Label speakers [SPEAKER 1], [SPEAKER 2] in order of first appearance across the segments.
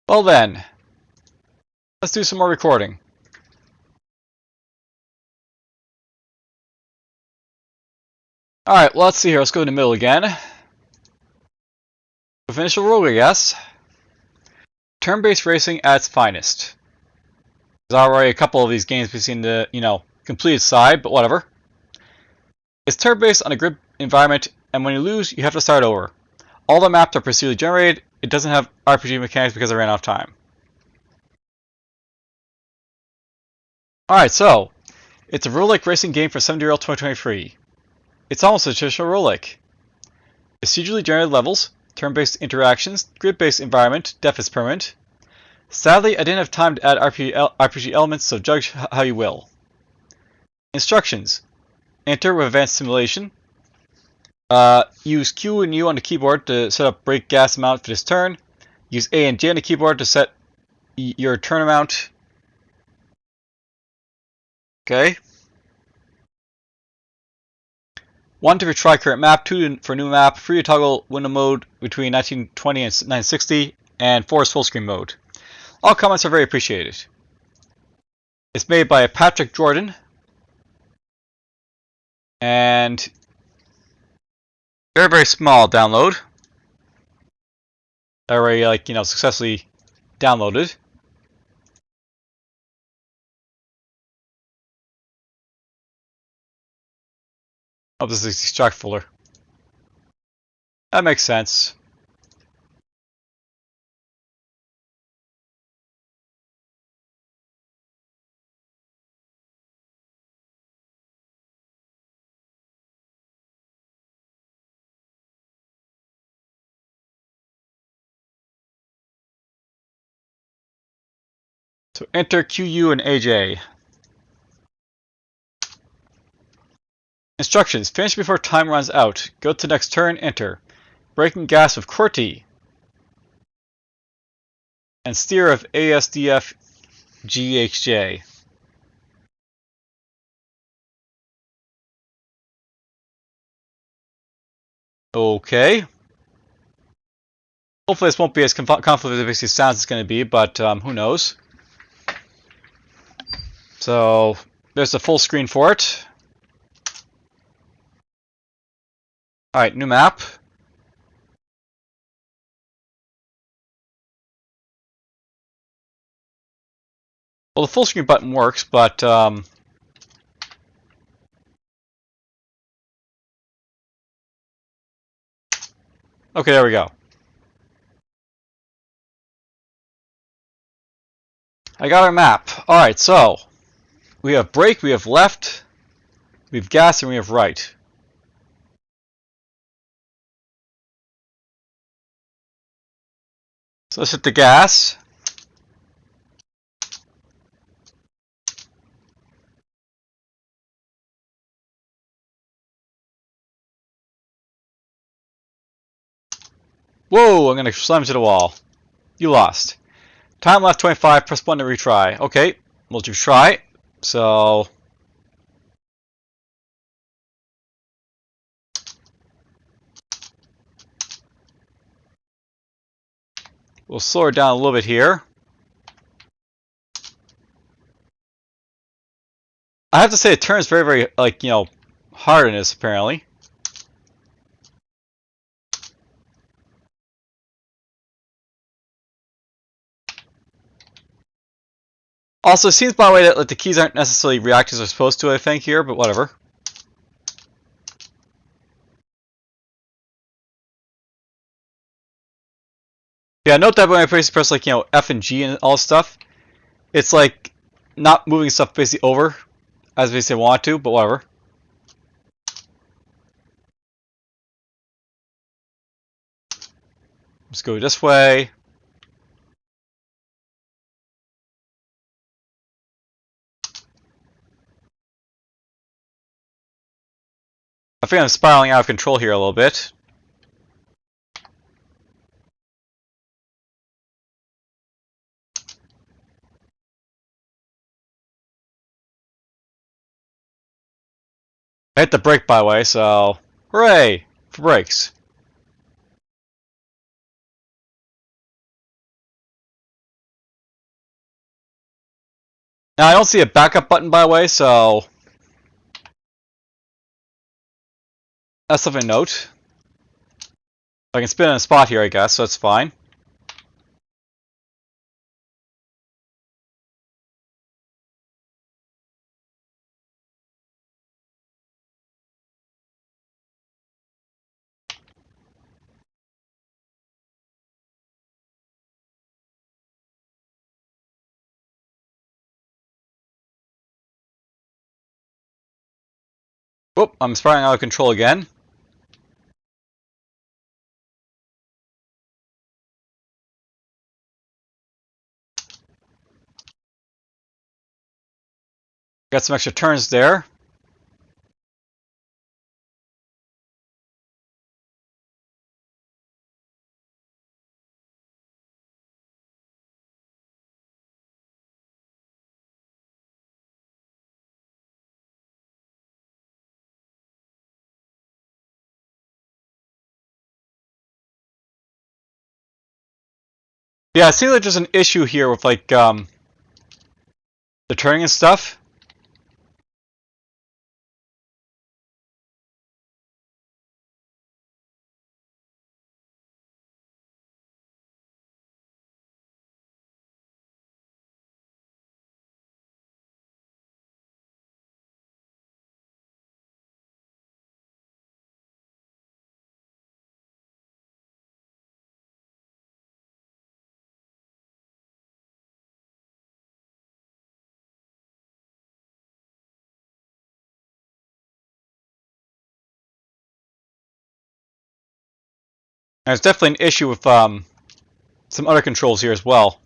[SPEAKER 1] Well then, let's do some more recording. Alright, well, let's see here. Let's go in the middle again. With initial rule, I guess. Turn-based racing at its finest. There's already a couple of these games we've seen the, completed side, but whatever. It's turn-based on a grid environment, and when you lose, you have to start over. All the maps are procedurally generated. It doesn't have RPG mechanics because I ran out of time. Alright, so, it's a roguelike racing game for 7DRL 2023. It's almost a traditional roguelike. Procedurally generated levels, turn-based interactions, grid-based environment, death is permanent. Sadly, I didn't have time to add RPG elements, so judge how you will. Instructions. Enter with advanced simulation. Use Q and U on the keyboard to set up brake gas amount for this turn. Use A and J on the keyboard to set your turn amount. Okay. 1 to retry current map, 2 for new map, 3 to toggle window mode between 1920 and 960, and 4 is full screen mode. All comments are very appreciated. It's made by Patrick Jordan, and very small download. Already successfully downloaded. Oh, this is the extract folder. That makes sense. So enter QU and AJ. Instructions. Finish before time runs out. Go to next turn, enter. Braking gas with QWERTY. And steer of ASDF GHJ. Okay. Hopefully this won't be as complicated as it sounds it's going to be, but who knows. So there's the full screen for it. Alright, new map. Well, the full screen button works, but okay, there we go. I got our map. Alright, so we have brake, we have left, we have gas, and we have right. So let's hit the gas. Whoa, I'm going to slam into the wall. You lost. Time left 25, press 1 to retry. Okay, we'll do try. So we'll slow it down a little bit here. I have to say it turns very, hard in this apparently. Also, it seems by the way that the keys aren't necessarily reacting as they're supposed to, I think, here, but whatever. Yeah, note that when I press F and G and all this stuff, it's like not moving stuff basically over as we say want to, but whatever. Let's go this way. I think I'm spiraling out of control here a little bit. I hit the brake, by the way, so hooray for brakes. Now I don't see a backup button, by the way, so that's something to note. I can spin on a spot here, I guess, so that's fine. Whoop, I'm spiraling out of control again. Got some extra turns there. Yeah, it seems like there's an issue here with like the turning and stuff. And there's definitely an issue with some other controls here as well.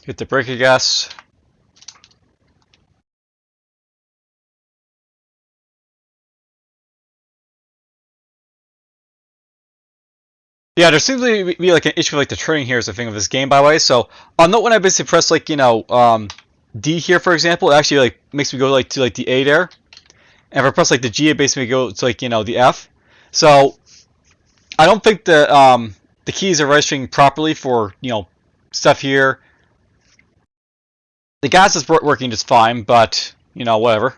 [SPEAKER 1] Hit the brake, I guess. Yeah, there seems to be like an issue with like the turning here is the thing of this game, by the way. So I'll note when I basically press like D here, for example, it actually like makes me go like to like the A there, and if I press like the G, it basically goes to like the F. So I don't think the keys are registering properly for stuff here. The gas is working just fine, but whatever.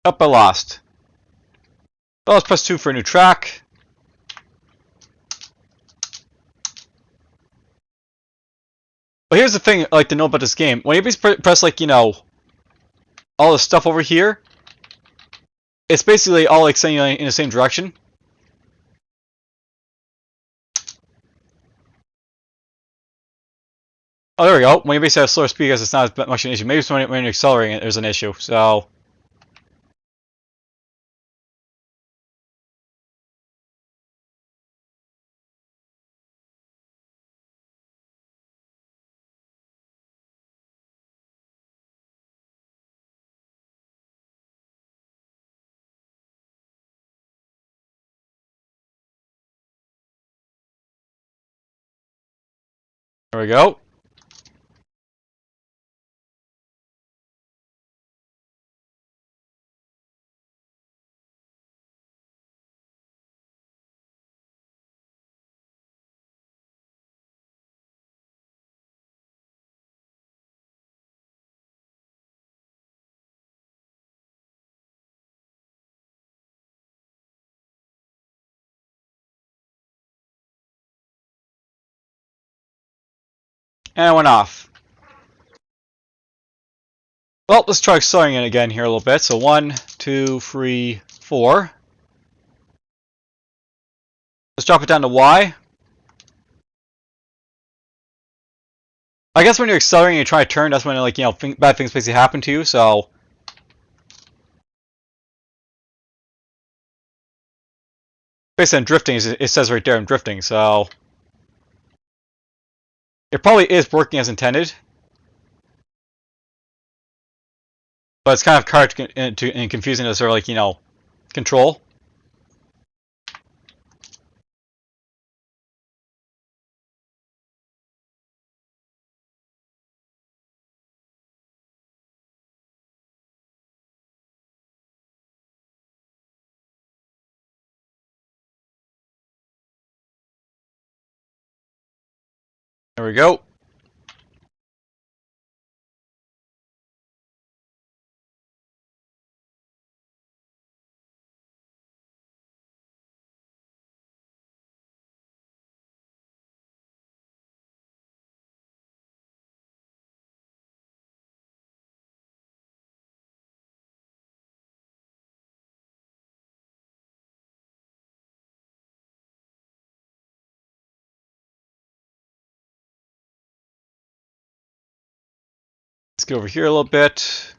[SPEAKER 1] Up, I lost. Well, let's press 2 for a new track. But here's the thing, like to know about this game. When you press like all the stuff over here, it's basically all like saying in the same direction. Oh, there we go. When you basically have slower speed, because it's not as much an issue. Maybe it's when you're accelerating it, there's an issue. So there we go. And I went off. Well, let's try accelerating it again here a little bit. So 1, 2, 3, 4. Let's drop it down to Y. I guess when you're accelerating and you try to turn, that's when bad things basically happen to you. So basically, I'm drifting. It says right there I'm drifting. So it probably is working as intended, but it's kind of hard and confusing to sort of control. There we go. Let's get over here a little bit.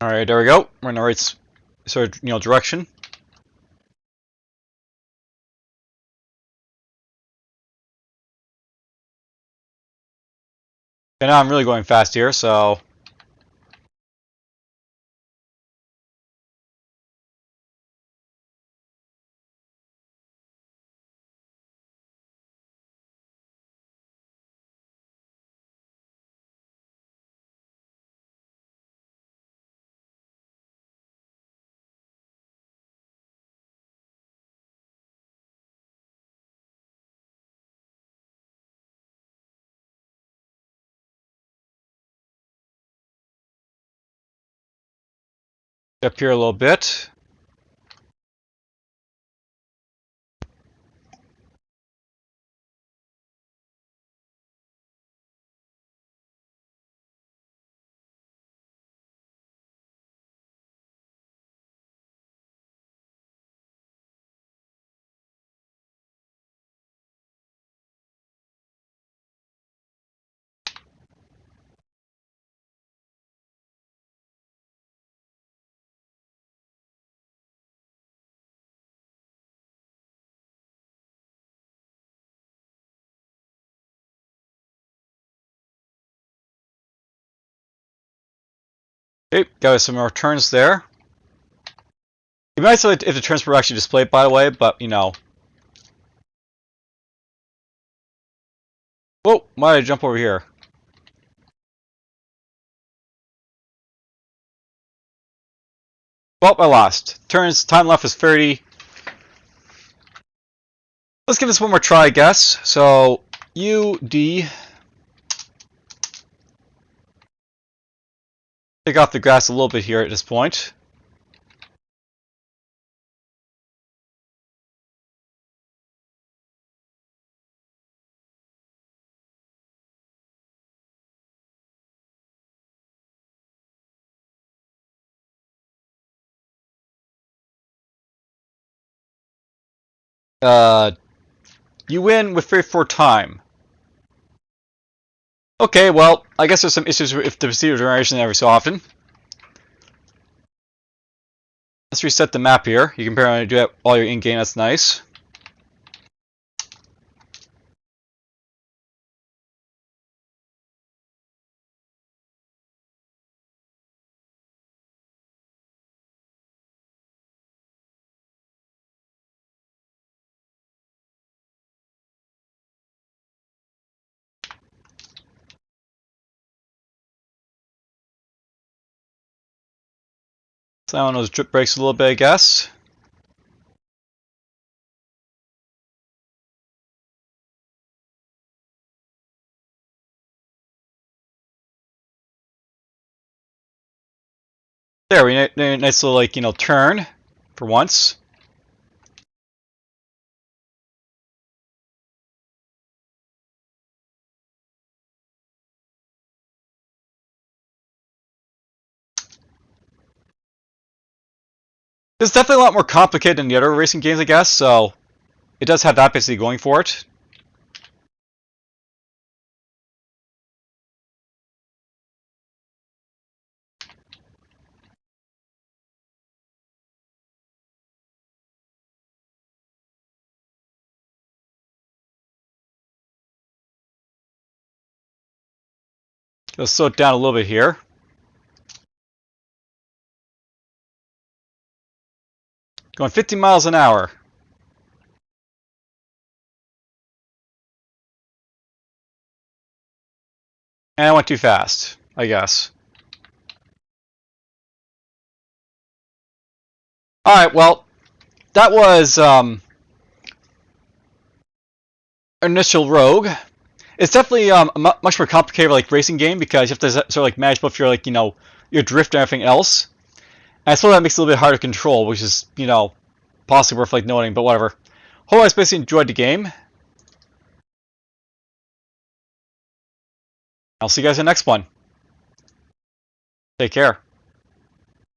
[SPEAKER 1] All right, there we go. We're in the right sort of direction. And now I'm really going fast here, so up here a little bit. Okay, got some more turns there. You might say if the turns were actually displayed, by the way, but Whoa, why did I jump over here? Well, I lost. Turns, time left is 30. Let's give this one more try, I guess. So, U, D. Take off the grass a little bit here at this point. You win with 34 time. Okay, well, I guess there's some issues with the procedural generation every so often. Let's reset the map here. You can apparently do that while you're in-game, that's nice. Slam on those drip brakes a little bit, I guess. There, we nice little, like, turn for once. It's definitely a lot more complicated than the other racing games, I guess, so it does have that basically going for it. Let's slow it down a little bit here. Going 50 miles an hour. And I went too fast, I guess. Alright, well, that was Initial Rogue. It's definitely a much more complicated like racing game because you have to sort of like manage both your your drift and everything else. And I suppose that makes it a little bit harder to control, which is possibly worth like noting, but whatever. Hope I basically enjoyed the game. I'll see you guys in the next one. Take care.